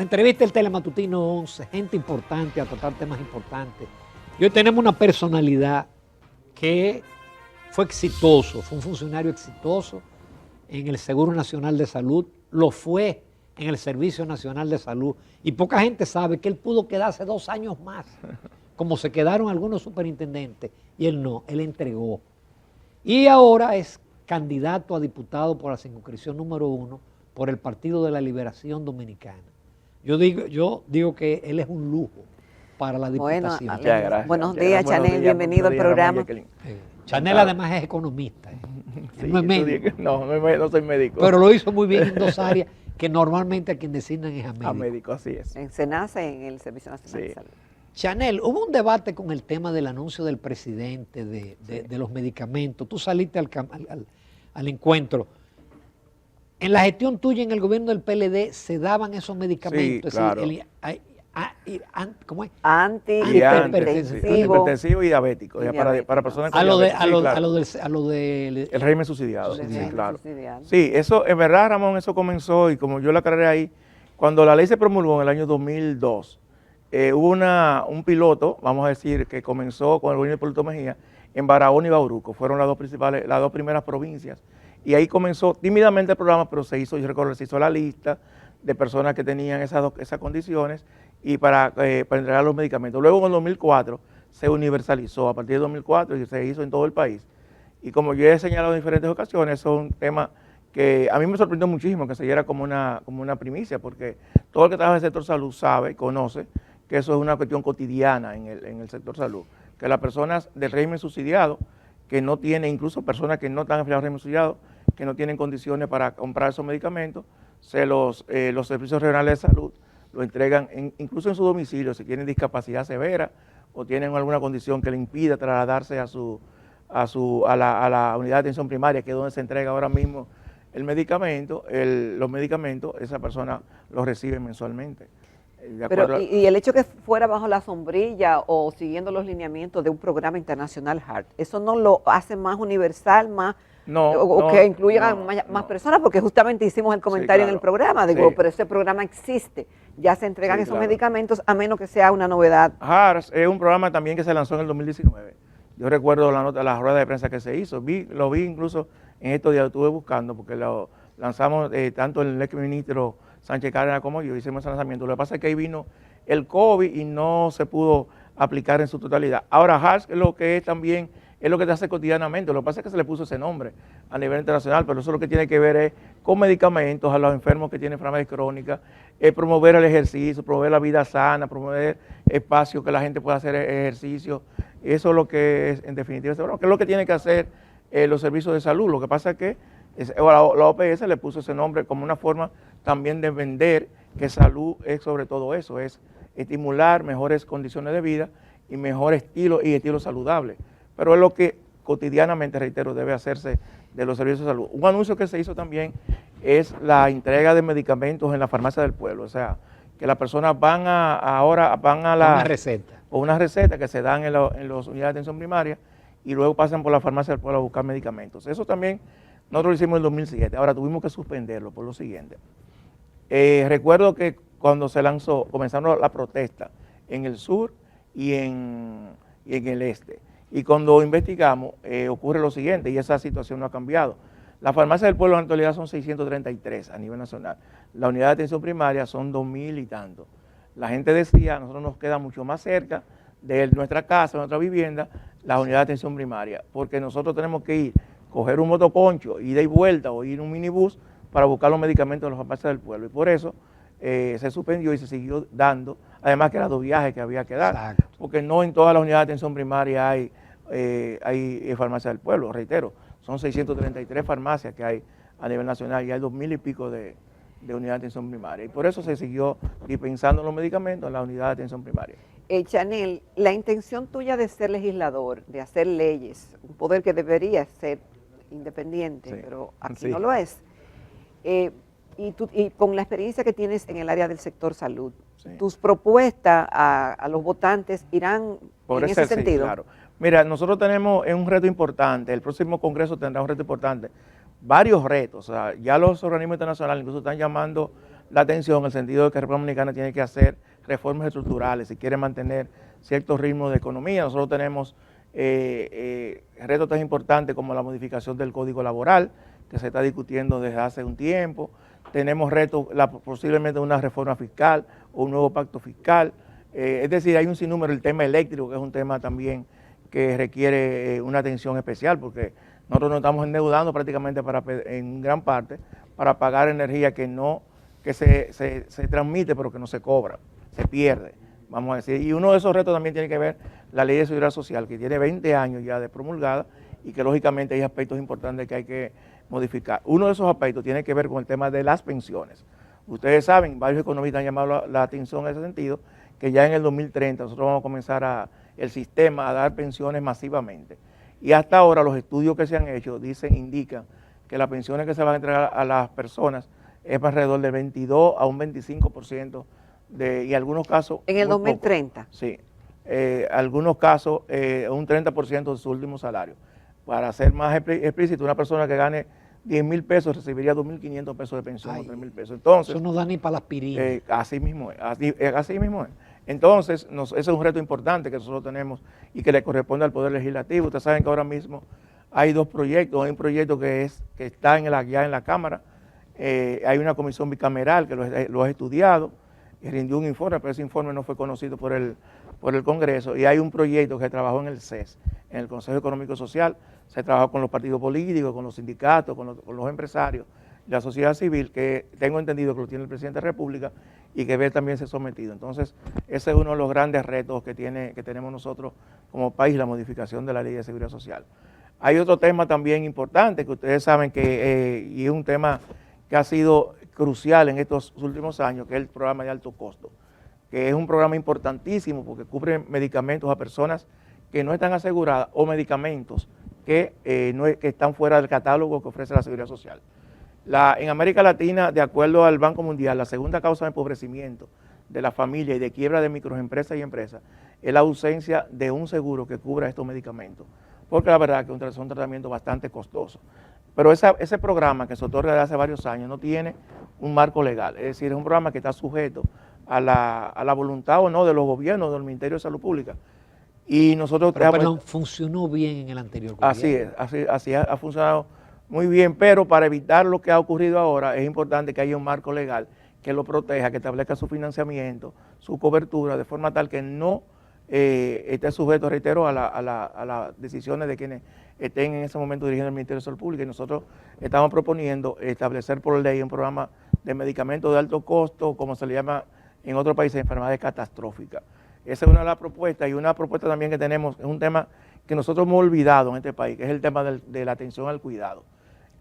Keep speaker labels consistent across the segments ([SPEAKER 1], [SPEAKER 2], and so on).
[SPEAKER 1] La entrevista del Telematutino 11, gente importante a tratar temas importantes. Y hoy tenemos una personalidad que fue exitoso, fue un funcionario exitoso en el Seguro Nacional de Salud, lo fue en el Servicio Nacional de Salud, y poca gente sabe que él pudo quedarse 2 años más, como se quedaron algunos superintendentes, y él no, él entregó. Y ahora es candidato a diputado por la circunscripción número 1 por el Partido de la Liberación Dominicana. Yo digo que él es un lujo para la diputación.
[SPEAKER 2] Bueno, gracias. Buenos días, Chanel, bienvenido al programa.
[SPEAKER 1] Chanel además es economista.
[SPEAKER 3] Sí,
[SPEAKER 1] no es médico.
[SPEAKER 3] No soy médico.
[SPEAKER 1] Pero lo hizo muy bien en 2 áreas que normalmente a quien designan es a médico.
[SPEAKER 3] A médico, así es.
[SPEAKER 2] En SENASA, en el Servicio Nacional de Salud.
[SPEAKER 1] Chanel, hubo un debate con el tema del anuncio del presidente de los medicamentos. Tú saliste al encuentro. En la gestión tuya en el gobierno del PLD se daban esos medicamentos.
[SPEAKER 3] Sí, claro.
[SPEAKER 1] ¿Cómo es?
[SPEAKER 3] Antihipertensivo y diabético. Para personas con diabetes.
[SPEAKER 1] A lo del
[SPEAKER 3] el régimen subsidiado. Sí, claro.
[SPEAKER 2] Subsidiado.
[SPEAKER 3] Sí, eso, en verdad, Ramón, eso comenzó, y como yo la aclaré ahí, cuando la ley se promulgó en el año 2002, hubo un piloto, vamos a decir, que comenzó con el gobierno de Hipólito Mejía en Barahona y Bauruco. Fueron las dos primeras provincias. Y ahí comenzó tímidamente el programa, pero se hizo la lista de personas que tenían esas condiciones y para entregar los medicamentos. Luego en el 2004 se universalizó, a partir de 2004 y se hizo en todo el país. Y como yo he señalado en diferentes ocasiones, eso es un tema que a mí me sorprendió muchísimo que se diera como una primicia, porque todo el que trabaja en el sector salud sabe, conoce, que eso es una cuestión cotidiana en el sector salud, que las personas del régimen subsidiado, que no tienen, incluso personas que no están afiliadas al régimen subsidiado, que no tienen condiciones para comprar esos medicamentos, los servicios regionales de salud lo entregan incluso en su domicilio, si tienen discapacidad severa o tienen alguna condición que le impida trasladarse a la unidad de atención primaria, que es donde se entrega ahora mismo el medicamento, los medicamentos, esa persona los recibe mensualmente.
[SPEAKER 2] Pero, y el hecho que fuera bajo la sombrilla o siguiendo los lineamientos de un programa internacional HART, ¿eso no lo hace más universal, que incluya más personas? Porque justamente hicimos el comentario en el programa, pero ese programa existe, ya se entregan esos medicamentos a menos que sea una novedad.
[SPEAKER 3] HART es un programa también que se lanzó en el 2019. Yo recuerdo la rueda de prensa que se hizo, lo vi incluso en estos días, lo estuve buscando, porque lo lanzamos tanto el ex ministro Sánchez Cárdenas como yo, hicimos ese lanzamiento. Lo que pasa es que ahí vino el COVID y no se pudo aplicar en su totalidad. Ahora, HART es lo que es también, es lo que se hace cotidianamente. Lo que pasa es que se le puso ese nombre a nivel internacional, pero eso lo que tiene que ver es con medicamentos a los enfermos que tienen enfermedades crónicas, promover el ejercicio, promover la vida sana, promover espacios que la gente pueda hacer ejercicio. Eso es lo que es, en definitiva, que es lo que tienen que hacer los servicios de salud. Lo que pasa es que la OPS le puso ese nombre como una forma también de vender que salud es sobre todo eso, es estimular mejores condiciones de vida y mejor estilo saludable. Pero es lo que cotidianamente, reitero, debe hacerse de los servicios de salud. Un anuncio que se hizo también es la entrega de medicamentos en la farmacia del pueblo, o sea, que las personas van a
[SPEAKER 1] una receta.
[SPEAKER 3] O una receta que se dan en las unidades de atención primaria y luego pasan por la farmacia del pueblo a buscar medicamentos. Eso también nosotros lo hicimos en el 2007, ahora tuvimos que suspenderlo por lo siguiente. Recuerdo que cuando se lanzó, comenzaron la protesta en el sur y en el este. Y cuando investigamos, ocurre lo siguiente, y esa situación no ha cambiado. Las farmacias del pueblo en la actualidad son 633 a nivel nacional. La unidad de atención primaria son 2000 y tanto. La gente decía, a nosotros nos queda mucho más cerca de nuestra casa, de nuestra vivienda, la unidad de atención primaria, porque nosotros tenemos que ir, coger un motoconcho, ida y vuelta, o ir en un minibús para buscar los medicamentos de las farmacias del pueblo. Y por eso se suspendió y se siguió dando, además que eran 2 viajes que había que dar. Exacto. Porque no en todas las unidades de atención primaria hay farmacias del pueblo, reitero, son 633 farmacias que hay a nivel nacional y hay 2000 y pico de unidades de atención primaria. Y por eso se siguió dispensando los medicamentos en la unidad de atención primaria.
[SPEAKER 2] Chanel, la intención tuya de ser legislador, de hacer leyes, un poder que debería ser independiente, pero aquí no lo es, y con la experiencia que tienes en el área del sector salud, tus propuestas a los votantes irán en ese sentido.
[SPEAKER 3] Claro. Mira, nosotros tenemos un reto importante, el próximo Congreso tendrá un reto importante, varios retos, o sea, ya los organismos internacionales incluso están llamando la atención en el sentido de que República Dominicana tiene que hacer reformas estructurales si quiere mantener ciertos ritmos de economía. Nosotros tenemos retos tan importantes como la modificación del Código Laboral, que se está discutiendo desde hace un tiempo. Tenemos retos, posiblemente una reforma fiscal o un nuevo pacto fiscal. Es decir, hay un sinnúmero, el tema eléctrico, que es un tema también que requiere una atención especial, porque nosotros nos estamos endeudando prácticamente en gran parte para pagar energía que se transmite pero que no se cobra, se pierde, vamos a decir. Y uno de esos retos también tiene que ver la Ley de Seguridad Social, que tiene 20 años ya de promulgada y que lógicamente hay aspectos importantes que hay que modificar. Uno de esos aspectos tiene que ver con el tema de las pensiones. Ustedes saben, varios economistas han llamado la atención en ese sentido, que ya en el 2030 nosotros vamos a comenzar el sistema a dar pensiones masivamente. Y hasta ahora los estudios que se han hecho indican que las pensiones que se van a entregar a las personas es alrededor del 22 a un 25% y algunos casos...
[SPEAKER 2] ¿En el 2030?
[SPEAKER 3] Poco, sí. Algunos casos un 30% de su último salario. Para ser más explícito, una persona que gane 10,000 pesos recibiría 2,500 pesos de pensión, o 3,000 pesos. Entonces,
[SPEAKER 1] eso no da ni para la aspirina.
[SPEAKER 3] Así mismo es, así mismo es. Entonces, ese es un reto importante que nosotros tenemos y que le corresponde al Poder Legislativo. Ustedes saben que ahora mismo hay dos proyectos. Hay un proyecto que está ya en la Cámara. Hay una comisión bicameral que lo ha estudiado y rindió un informe, pero ese informe no fue conocido por el Congreso. Y hay un proyecto que trabajó en el CES, en el Consejo Económico y Social. Se trabajó con los partidos políticos, con los sindicatos, con los empresarios, la sociedad civil, que tengo entendido que lo tiene el presidente de la República y que debe también ser sometido. Entonces, ese es uno de los grandes retos que tenemos nosotros como país, la modificación de la Ley de Seguridad Social. Hay otro tema también importante que ustedes saben y es un tema que ha sido crucial en estos últimos años, que es el programa de alto costo, que es un programa importantísimo porque cubre medicamentos a personas que no están aseguradas o medicamentos que están fuera del catálogo que ofrece la Seguridad Social. En América Latina, de acuerdo al Banco Mundial, la segunda causa de empobrecimiento de la familia y de quiebra de microempresas y empresas es la ausencia de un seguro que cubra estos medicamentos, porque la verdad que es un tratamiento bastante costoso. Pero ese programa que se otorga desde hace varios años no tiene un marco legal, es decir, es un programa que está sujeto a la voluntad o no de los gobiernos, del Ministerio de Salud Pública. Y nosotros...
[SPEAKER 1] Pero funcionó bien en el anterior gobierno.
[SPEAKER 3] Así ha funcionado muy bien, pero para evitar lo que ha ocurrido ahora es importante que haya un marco legal que lo proteja, que establezca su financiamiento, su cobertura, de forma tal que no esté sujeto, reitero, a las decisiones de quienes estén en ese momento dirigiendo el Ministerio de Salud Pública. Y nosotros estamos proponiendo establecer por ley un programa de medicamentos de alto costo, como se le llama en otros países, enfermedades catastróficas. Esa es una de las propuestas, y una propuesta también que tenemos, es un tema que nosotros hemos olvidado en este país, que es el tema de la atención al cuidado.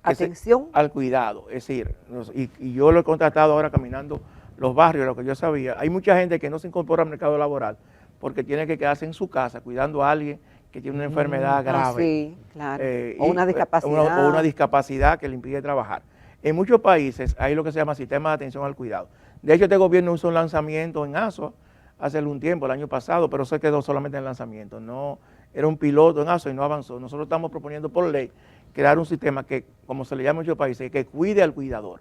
[SPEAKER 2] ¿Atención?
[SPEAKER 3] Al cuidado, es decir, y yo lo he contratado ahora caminando los barrios, lo que yo sabía, hay mucha gente que no se incorpora al mercado laboral porque tiene que quedarse en su casa cuidando a alguien que tiene una enfermedad grave.
[SPEAKER 2] Sí, claro. O una discapacidad.
[SPEAKER 3] O una discapacidad que le impide trabajar. En muchos países hay lo que se llama sistema de atención al cuidado. De hecho, este gobierno hizo un lanzamiento en ASOA hace algún tiempo, el año pasado, pero se quedó solamente en el lanzamiento. No, era un piloto en ASOA y no avanzó. Nosotros estamos proponiendo por ley crear un sistema que, como se le llama en muchos países, que cuide al cuidador.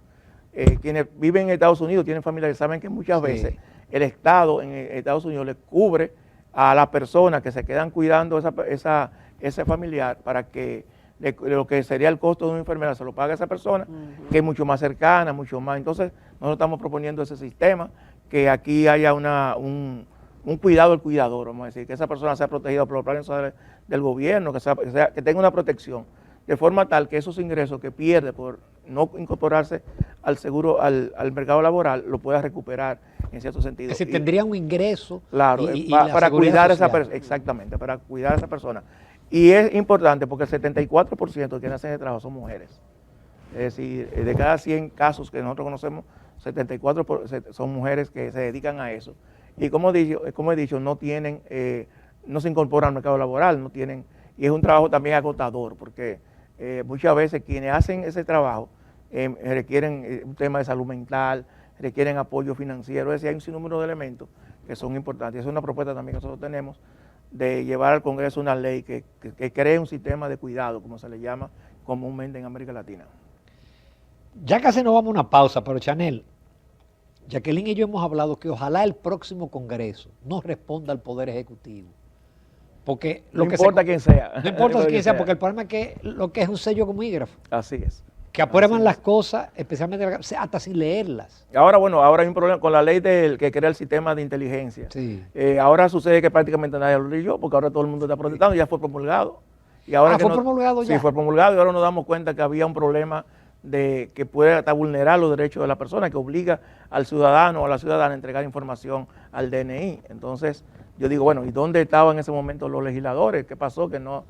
[SPEAKER 3] Quienes viven en Estados Unidos tienen familias que saben que muchas veces el Estado en Estados Unidos le cubre a las personas que se quedan cuidando ese familiar para que lo que sería el costo de una enfermedad se lo pague a esa persona, que es mucho más cercana, mucho más. Entonces, nosotros estamos proponiendo ese sistema, que aquí haya un cuidado del cuidador, vamos a decir, que esa persona sea protegida por los planes sociales del gobierno, que tenga una protección, de forma tal que esos ingresos que pierde por no incorporarse al seguro, al mercado laboral, lo pueda recuperar en cierto sentido.
[SPEAKER 1] Es decir, tendría un ingreso.
[SPEAKER 3] Claro, para cuidar a esa persona, exactamente, para cuidar a esa persona. Y es importante porque el 74% de quienes hacen el trabajo son mujeres. Es decir, de cada 100 casos que nosotros conocemos, 74 son mujeres que se dedican a eso. Y como he dicho, no se incorporan al mercado laboral, no tienen, y es un trabajo también agotador, porque muchas veces quienes hacen ese trabajo requieren un tema de salud mental, requieren apoyo financiero, es decir, hay un sinnúmero de elementos que son importantes. Es una propuesta también que nosotros tenemos de llevar al Congreso una ley que cree un sistema de cuidado, como se le llama comúnmente en América Latina.
[SPEAKER 1] Ya casi nos vamos a una pausa, pero Chanel, Jacqueline y yo hemos hablado que ojalá el próximo Congreso no responda al Poder Ejecutivo. Porque
[SPEAKER 3] no importa quién sea.
[SPEAKER 1] No importa quién sea, porque el problema es que lo que es un sello comígrafo.
[SPEAKER 3] Así es.
[SPEAKER 1] Que aprueban las cosas, especialmente hasta sin leerlas.
[SPEAKER 3] Ahora, bueno, ahora hay un problema con la ley que crea el sistema de inteligencia.
[SPEAKER 1] Sí.
[SPEAKER 3] Ahora sucede que prácticamente nadie lo leyó, porque ahora todo el mundo está protestando, ya fue promulgado. Y ahora
[SPEAKER 1] ¿fue promulgado ya?
[SPEAKER 3] Sí, fue promulgado y ahora nos damos cuenta que había un problema de que puede hasta vulnerar los derechos de la persona, que obliga al ciudadano o a la ciudadana a entregar información al DNI. Entonces, yo digo, bueno, ¿y dónde estaban en ese momento los legisladores? ¿Qué pasó? Que no,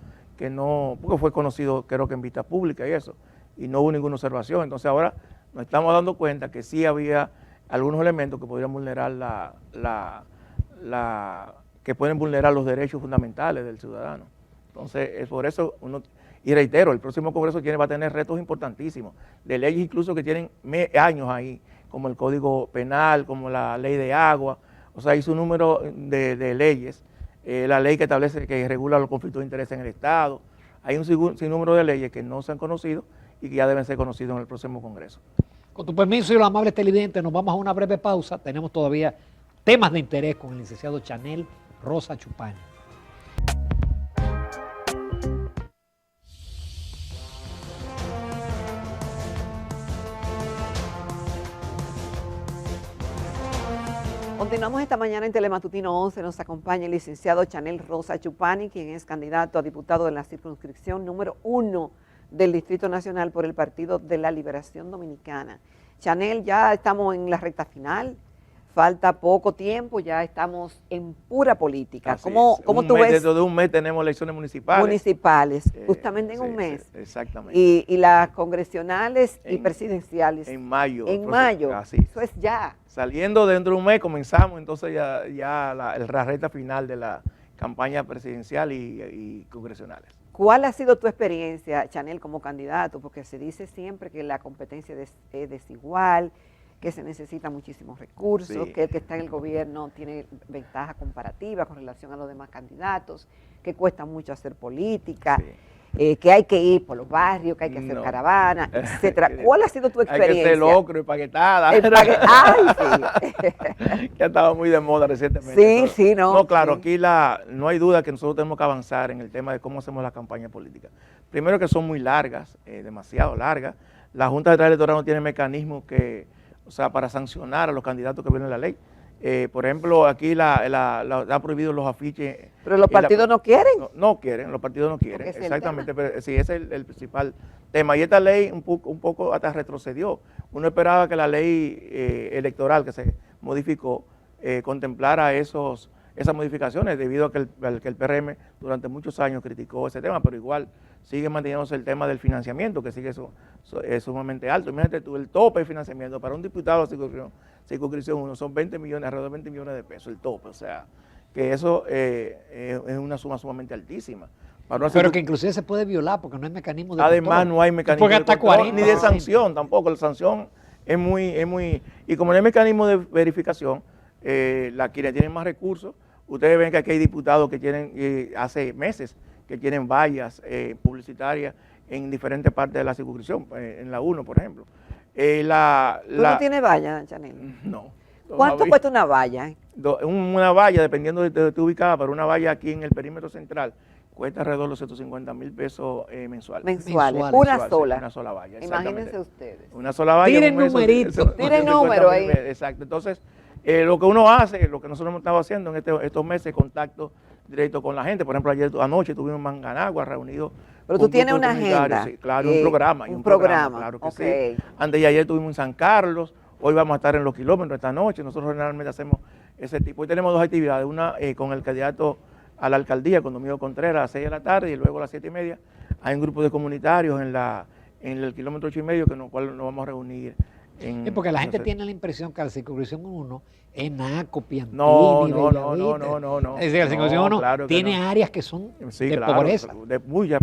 [SPEAKER 3] porque fue conocido creo que en vista pública y eso, y no hubo ninguna observación. Entonces ahora nos estamos dando cuenta que sí había algunos elementos que podrían vulnerar que pueden vulnerar los derechos fundamentales del ciudadano. Entonces, es por eso y reitero, el próximo Congreso va a tener retos importantísimos, de leyes incluso que tienen años ahí, como el Código Penal, como la Ley de Agua, o sea, hay un número de leyes, la ley que establece, que regula los conflictos de interés en el Estado, hay un sinnúmero de leyes que no se han conocido y que ya deben ser conocidos en el próximo Congreso.
[SPEAKER 1] Con tu permiso y los amables televidentes, nos vamos a una breve pausa, tenemos todavía temas de interés con el licenciado Chanel Rosa Chupani.
[SPEAKER 2] Continuamos esta mañana en Telematutino 11, nos acompaña el licenciado Chanel Rosa Chupani, quien es candidato a diputado de la circunscripción número 1 del Distrito Nacional por el Partido de la Liberación Dominicana. Chanel, ya estamos en la recta final, falta poco tiempo, ya estamos en pura política. ¿Cómo tú ves?
[SPEAKER 3] Dentro de un mes tenemos elecciones municipales.
[SPEAKER 2] Municipales, justamente en un mes.
[SPEAKER 3] Exactamente.
[SPEAKER 2] Y las congresionales y presidenciales.
[SPEAKER 3] En mayo.
[SPEAKER 2] En mayo,
[SPEAKER 3] así.
[SPEAKER 2] Eso es ya.
[SPEAKER 3] Saliendo dentro de un mes comenzamos entonces ya la recta final de la campaña presidencial y congresionales.
[SPEAKER 2] ¿Cuál ha sido tu experiencia, Chanel, como candidato? Porque se dice siempre que la competencia es desigual, que se necesitan muchísimos recursos,
[SPEAKER 3] Sí.
[SPEAKER 2] que el que está en el gobierno tiene ventaja comparativa con relación a los demás candidatos, que cuesta mucho hacer política, que hay que ir por los barrios, que hay que hacer caravanas, etcétera. ¿Cuál ha sido tu experiencia?
[SPEAKER 3] Hay que hacer locro y paquetada.
[SPEAKER 2] ¡Ay, sí!
[SPEAKER 3] Que ha estado muy de moda recientemente.
[SPEAKER 2] Sí, sí, no.
[SPEAKER 3] No, claro,
[SPEAKER 2] sí.
[SPEAKER 3] aquí no hay duda que nosotros tenemos que avanzar en el tema de cómo hacemos la campaña política. Primero que son muy largas, demasiado largas. La Junta Central Electoral no tiene mecanismos para sancionar a los candidatos que violen la ley. Por ejemplo, aquí ha prohibido los afiches.
[SPEAKER 2] Pero los partidos no quieren.
[SPEAKER 3] No quieren, los partidos no quieren,
[SPEAKER 2] Porque
[SPEAKER 3] exactamente, pero sí, ese es el principal tema. Y esta ley un poco hasta retrocedió. Uno esperaba que la ley electoral que se modificó contemplara esas modificaciones, debido a que el PRM durante muchos años criticó ese tema, pero igual sigue manteniéndose el tema del financiamiento, que sigue sumamente alto. Imagínate tú, el tope de financiamiento para un diputado de circunscripción 1 son 20 millones, alrededor de 20 millones de pesos, el tope, o sea, que eso es una suma sumamente altísima.
[SPEAKER 1] Pero que inclusive se puede violar porque no hay mecanismo de
[SPEAKER 3] Además,
[SPEAKER 1] control.
[SPEAKER 3] no hay mecanismo
[SPEAKER 1] porque hasta
[SPEAKER 3] de control,
[SPEAKER 1] 40,
[SPEAKER 3] ni de sanción tampoco. La sanción es muy... Y como no hay mecanismo de verificación, quienes tienen más recursos, ustedes ven que aquí hay diputados que tienen, hace meses, que tienen vallas publicitarias en diferentes partes de la circunscripción, en la 1, por ejemplo. ¿Tú
[SPEAKER 2] no tienes valla, Chanel?
[SPEAKER 3] No.
[SPEAKER 2] ¿Cuánto cuesta una valla?
[SPEAKER 3] Una valla, dependiendo de donde esté ubicada, pero una valla aquí en el perímetro central cuesta alrededor de los 150,000 pesos mensuales.
[SPEAKER 2] Mensuales.
[SPEAKER 3] Una
[SPEAKER 2] sola
[SPEAKER 3] valla.
[SPEAKER 2] Imagínense ustedes.
[SPEAKER 3] Una sola valla.
[SPEAKER 1] Tiren numeritos.
[SPEAKER 2] Tiren número ahí.
[SPEAKER 3] Exacto. Entonces, lo que uno hace, lo que nosotros hemos estado haciendo en estos meses, contacto directo con la gente. Por ejemplo, anoche estuvimos en Manganagua reunidos.
[SPEAKER 2] Pero tú tienes una agenda.
[SPEAKER 3] Sí, claro, un programa.
[SPEAKER 2] Un programa,
[SPEAKER 3] claro que sí. Antes de ayer estuvimos en San Carlos, hoy vamos a estar en Los Kilómetros esta noche. Nosotros generalmente hacemos ese tipo. Hoy tenemos dos actividades, una con el candidato a la alcaldía, con Domingo Contreras, a las 6 de la tarde, y luego a las 7:30 hay un grupo de comunitarios en el kilómetro 8,5, con el cual nos vamos a reunir.
[SPEAKER 1] Porque la gente tiene la impresión que la circunscripción 1 es Naco, Piantini,
[SPEAKER 3] no.
[SPEAKER 1] Es decir, la circunscripción 1
[SPEAKER 3] claro
[SPEAKER 1] tiene
[SPEAKER 3] no.
[SPEAKER 1] áreas que son de
[SPEAKER 3] claro,
[SPEAKER 1] pobreza.
[SPEAKER 3] De mucha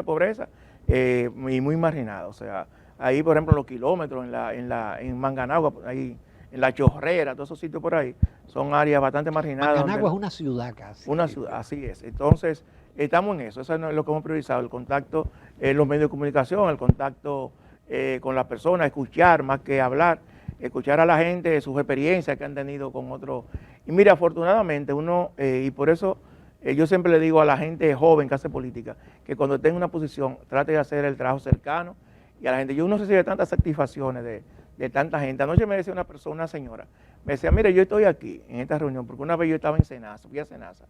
[SPEAKER 3] pobreza y muy marginada. O sea, ahí, por ejemplo, Los Kilómetros, en Manganagua, ahí en La Chorrera, todos esos sitios por ahí, son áreas bastante marginadas.
[SPEAKER 1] Manganagua es una ciudad casi.
[SPEAKER 3] Una ciudad, así es. Entonces, estamos en eso es lo que hemos priorizado, el contacto en los medios de comunicación, el contacto con las personas, escuchar más que hablar. escuchar a la gente, sus experiencias que han tenido con otros. Y mira, afortunadamente uno, y por eso yo siempre le digo a la gente joven que hace política, que cuando esté en una posición, trate de hacer el trabajo cercano, y a la gente, yo no recibe tantas satisfacciones de tanta gente. Anoche me decía una persona, una señora, me decía, mire, yo estoy aquí en esta reunión, porque una vez yo estaba en Senasa, fui a Senasa,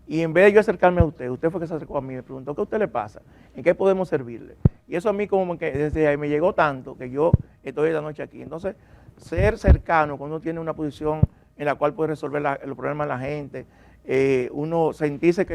[SPEAKER 3] y en vez de yo acercarme a usted fue que se acercó a mí, me preguntó, ¿qué a usted le pasa? ¿En qué podemos servirle? Y eso a mí como que desde ahí me llegó tanto, que yo estoy esta noche aquí. Entonces, ser cercano, cuando uno tiene una posición en la cual puede resolver los problemas de la gente, uno sentirse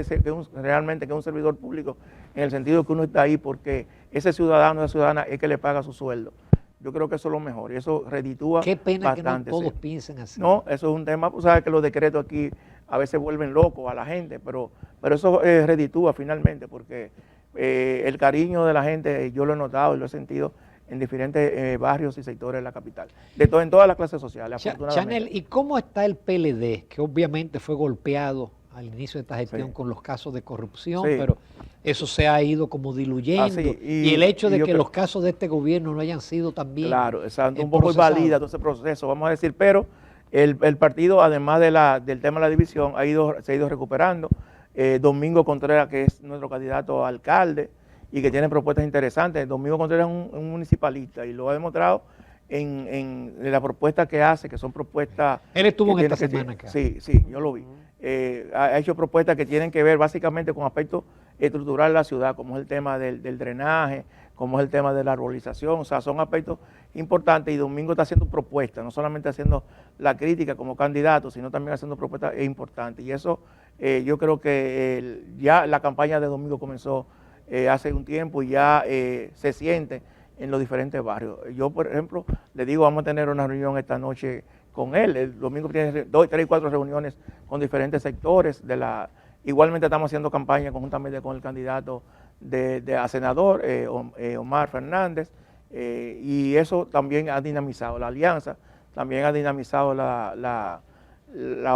[SPEAKER 3] realmente que es un servidor público, en el sentido que uno está ahí porque ese ciudadano o esa ciudadana es que le paga su sueldo. Yo creo que eso es lo mejor y eso reditúa bastante.
[SPEAKER 1] Qué pena que no todos piensen así.
[SPEAKER 3] No, eso es un tema, pues sabes que los decretos aquí a veces vuelven locos a la gente, pero eso reditúa finalmente porque el cariño de la gente yo lo he notado y lo he sentido en diferentes barrios y sectores de la capital, en todas las clases sociales, afortunadamente.
[SPEAKER 1] Chanel, ¿y cómo está el PLD, que obviamente fue golpeado al inicio de esta gestión con los casos de corrupción, pero eso se ha ido como diluyendo, y el hecho de que los casos de este gobierno no hayan sido también
[SPEAKER 3] claro, exacto, un poco invalida todo ese proceso, vamos a decir, pero el partido, además del tema de la división, se ha ido recuperando. Domingo Contreras, que es nuestro candidato a alcalde y que tiene propuestas interesantes. Domingo Contreras es un municipalista y lo ha demostrado en la propuesta que hace, que son propuestas...
[SPEAKER 1] Él estuvo en esta semana acá.
[SPEAKER 3] Sí, yo lo vi. Ha hecho propuestas que tienen que ver básicamente con aspectos estructurales de la ciudad, como es el tema del drenaje, como es el tema de la arbolización, o sea, son aspectos importantes y Domingo está haciendo propuestas, no solamente haciendo la crítica como candidato, sino también haciendo propuestas importantes. Y eso yo creo que ya la campaña de Domingo comenzó hace un tiempo y ya se siente en los diferentes barrios. Yo, por ejemplo, le digo, vamos a tener una reunión esta noche con él. El Domingo tiene 2, 3 y 4 reuniones con diferentes sectores. Igualmente estamos haciendo campaña conjuntamente con el candidato a senador, Omar Fernández, y eso también ha dinamizado la alianza, también ha dinamizado la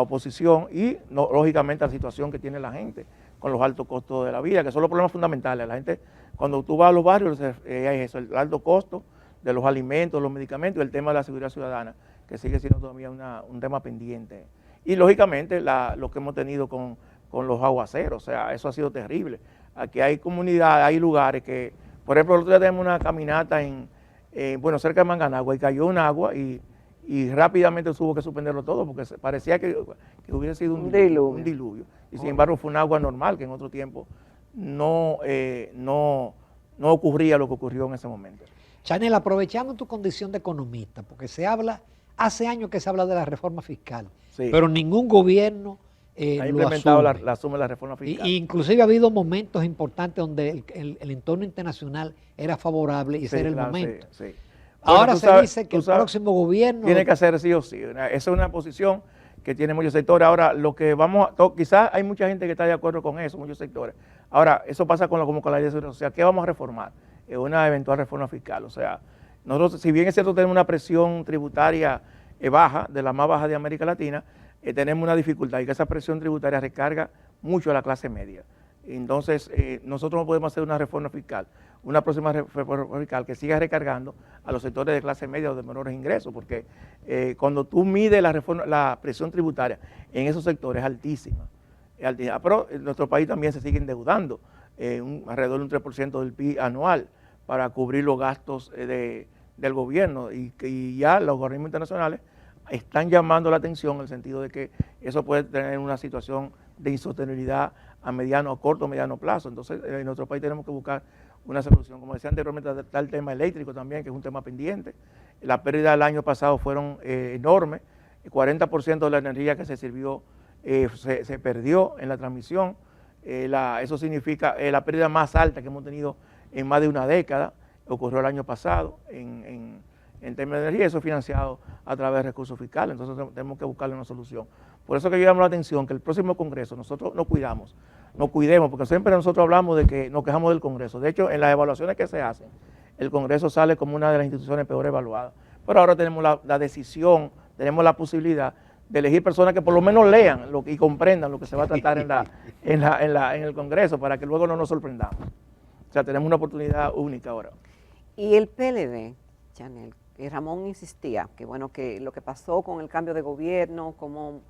[SPEAKER 3] oposición y, lógicamente, la situación que tiene la gente con los altos costos de la vida, que son los problemas fundamentales. La gente, cuando tú vas a los barrios, hay eso, el alto costo de los alimentos, los medicamentos y el tema de la seguridad ciudadana, que sigue siendo todavía un tema pendiente. Y, lógicamente, lo que hemos tenido con los aguaceros, o sea, eso ha sido terrible. Aquí hay comunidades, hay lugares que, por ejemplo, el otro día tenemos una caminata cerca de Manganagua y cayó un agua y rápidamente tuvo que suspenderlo todo porque parecía que hubiera sido un diluvio. Y sin embargo fue un agua normal que en otro tiempo no ocurría lo que ocurrió en ese momento.
[SPEAKER 1] Chanel, aprovechando tu condición de economista, porque hace años que se habla de la reforma fiscal, pero ningún gobierno
[SPEAKER 3] ha implementado la reforma fiscal.
[SPEAKER 1] Inclusive ha habido momentos importantes donde el entorno internacional era favorable y ese era el momento.
[SPEAKER 3] Sí.
[SPEAKER 1] Ahora se dice que el próximo gobierno...
[SPEAKER 3] Tiene que hacer sí o sí. Esa es una posición que tiene muchos sectores. Ahora, quizás hay mucha gente que está de acuerdo con eso, muchos sectores. Ahora, eso pasa como con la ley de seguridad social. ¿Qué vamos a reformar? Una eventual reforma fiscal. O sea, nosotros, si bien es cierto, tenemos una presión tributaria baja, de la más baja de América Latina, tenemos una dificultad y que esa presión tributaria recarga mucho a la clase media. Entonces, nosotros no podemos hacer una reforma fiscal, una próxima reforma fiscal que siga recargando a los sectores de clase media o de menores ingresos, porque cuando tú mides la presión tributaria en esos sectores es altísima. Pero en nuestro país también se sigue endeudando alrededor de un 3% del PIB anual para cubrir los gastos del gobierno y ya los organismos internacionales están llamando la atención en el sentido de que eso puede tener una situación de insostenibilidad a corto o mediano plazo. Entonces, en nuestro país tenemos que buscar una solución. Como decía anteriormente, está el tema eléctrico también, que es un tema pendiente. Las pérdidas del año pasado fueron enormes. El 40% de la energía que se sirvió se perdió en la transmisión. Eso significa la pérdida más alta que hemos tenido en más de una década. Ocurrió el año pasado en términos de energía, eso es financiado a través de recursos fiscales, entonces tenemos que buscarle una solución. Por eso que yo llamo la atención que el próximo Congreso nosotros nos cuidemos, porque siempre nosotros hablamos de que nos quejamos del Congreso. De hecho, en las evaluaciones que se hacen, el Congreso sale como una de las instituciones peor evaluadas. Pero ahora tenemos la decisión, tenemos la posibilidad de elegir personas que por lo menos lean y comprendan lo que se va a tratar en el Congreso, para que luego no nos sorprendamos. O sea, tenemos una oportunidad única ahora.
[SPEAKER 2] Y el PLD, Chanel, Ramón insistía que bueno, que lo que pasó con el cambio de gobierno, como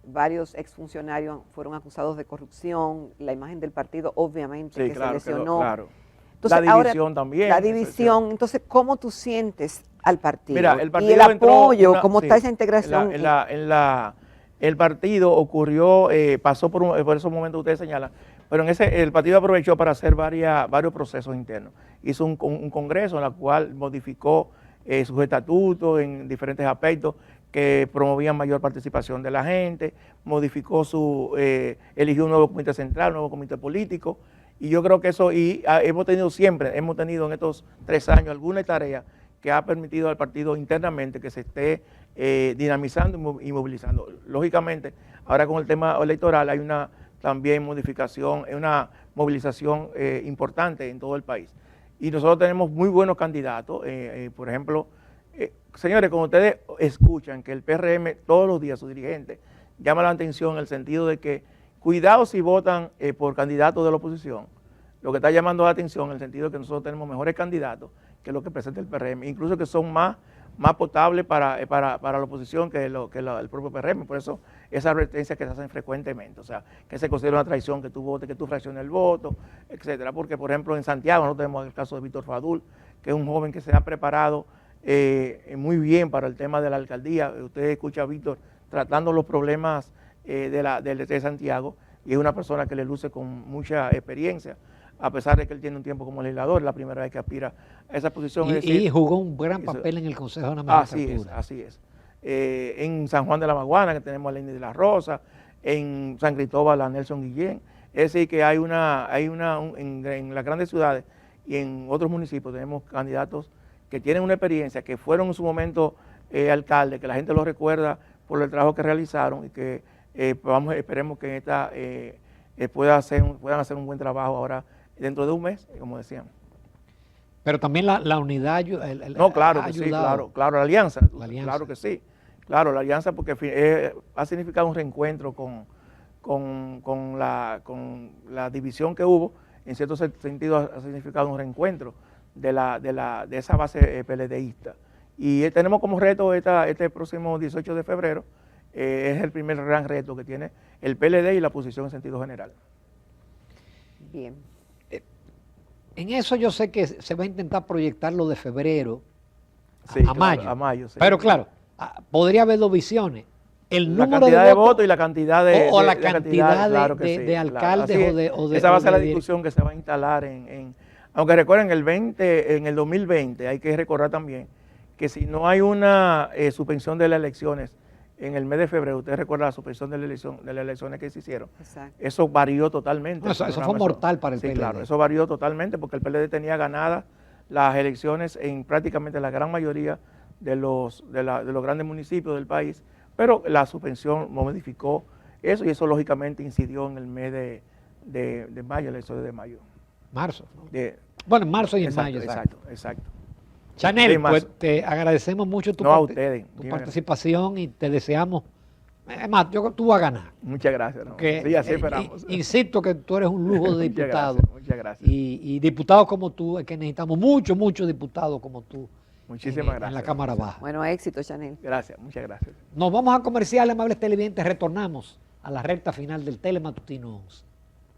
[SPEAKER 2] varios exfuncionarios fueron acusados de corrupción, la imagen del partido obviamente que se lesionó.
[SPEAKER 3] Claro.
[SPEAKER 2] Entonces,
[SPEAKER 3] la división
[SPEAKER 2] ahora,
[SPEAKER 3] también.
[SPEAKER 2] La división, entonces, ¿cómo tú sientes al partido?
[SPEAKER 3] Mira, el partido
[SPEAKER 2] y el apoyo, ¿cómo está esa integración?
[SPEAKER 3] El partido ocurrió, pasó por esos momentos que ustedes señalan, pero el partido aprovechó para hacer varios procesos internos. Hizo un congreso en el cual modificó sus estatutos en diferentes aspectos que promovían mayor participación de la gente, eligió un nuevo comité central, un nuevo comité político, y yo creo que eso, hemos tenido en estos 3 años alguna tarea que ha permitido al partido internamente que se esté dinamizando y movilizando. Lógicamente, ahora con el tema electoral hay una también una movilización importante en todo el país. Y nosotros tenemos muy buenos candidatos, por ejemplo, señores, cuando ustedes escuchan que el PRM todos los días, sus dirigentes, llama la atención en el sentido de que cuidado si votan por candidatos de la oposición, lo que está llamando la atención en el sentido de que nosotros tenemos mejores candidatos que lo que presenta el PRM, incluso que son más potables para la oposición que el propio PRM. Por eso esas advertencias que se hacen frecuentemente, o sea, que se considera una traición que tú votes, que tú fracciones el voto, etcétera. Porque, por ejemplo, en Santiago nosotros tenemos el caso de Víctor Fadul, que es un joven que se ha preparado muy bien para el tema de la alcaldía. Usted escucha a Víctor tratando los problemas de Santiago, y es una persona que le luce con mucha experiencia, a pesar de que él tiene un tiempo como legislador, es la primera vez que aspira a esa posición.
[SPEAKER 1] Y jugó un gran papel en el Consejo de la Magistratura.
[SPEAKER 3] Así es. En San Juan de la Maguana, que tenemos a Lenny de la Rosa, en San Cristóbal a Nelson Guillén. Es decir, que en las grandes ciudades y en otros municipios tenemos candidatos que tienen una experiencia, que fueron en su momento alcaldes, que la gente los recuerda por el trabajo que realizaron, y que esperemos que puedan hacer un buen trabajo ahora dentro de un mes, como decíamos.
[SPEAKER 1] Pero también la unidad
[SPEAKER 3] claro que sí, claro, la alianza, claro que sí. Claro, la alianza, porque ha significado un reencuentro con la división que hubo. En cierto sentido ha significado un reencuentro de esa base PLDista. Y tenemos como reto este próximo 18 de febrero, es el primer gran reto que tiene el PLD y la oposición en sentido general.
[SPEAKER 2] Bien.
[SPEAKER 1] En eso yo sé que se va a intentar proyectar lo de febrero a mayo.
[SPEAKER 3] Claro, a mayo, sí.
[SPEAKER 1] Pero claro, podría haber 2 visiones.
[SPEAKER 3] La cantidad de votos y la cantidad de
[SPEAKER 1] alcaldes o de...
[SPEAKER 3] Esa va a ser la discusión que se va a instalar aunque recuerden, en el 2020 hay que recordar también que si no hay una suspensión de las elecciones en el mes de febrero, usted recuerda la suspensión de las elecciones que se hicieron.
[SPEAKER 2] Exacto.
[SPEAKER 3] Eso varió totalmente.
[SPEAKER 1] No, eso fue mortal para el PLD.
[SPEAKER 3] Claro, eso varió totalmente porque el PLD tenía ganadas las elecciones en prácticamente la gran mayoría de los grandes municipios del país, pero la suspensión modificó eso, y eso lógicamente incidió en el mes de mayo, el elecciones de mayo.
[SPEAKER 1] Marzo, ¿no? Bueno, en marzo y en mayo.
[SPEAKER 3] Exacto.
[SPEAKER 1] Chanel, pues te agradecemos mucho tu participación y te deseamos. Es más, tú vas a ganar.
[SPEAKER 3] Muchas gracias. Sí, así esperamos.
[SPEAKER 1] Insisto que tú eres un lujo de diputado.
[SPEAKER 3] Muchas gracias.
[SPEAKER 1] Y diputados como tú, es que necesitamos muchos diputados como tú.
[SPEAKER 3] Muchísimas gracias.
[SPEAKER 1] En la Cámara Baja.
[SPEAKER 2] Bueno, éxito, Chanel.
[SPEAKER 3] Gracias, muchas gracias.
[SPEAKER 1] Nos vamos a comercial, amables televidentes. Retornamos a la recta final del Telematutino 11.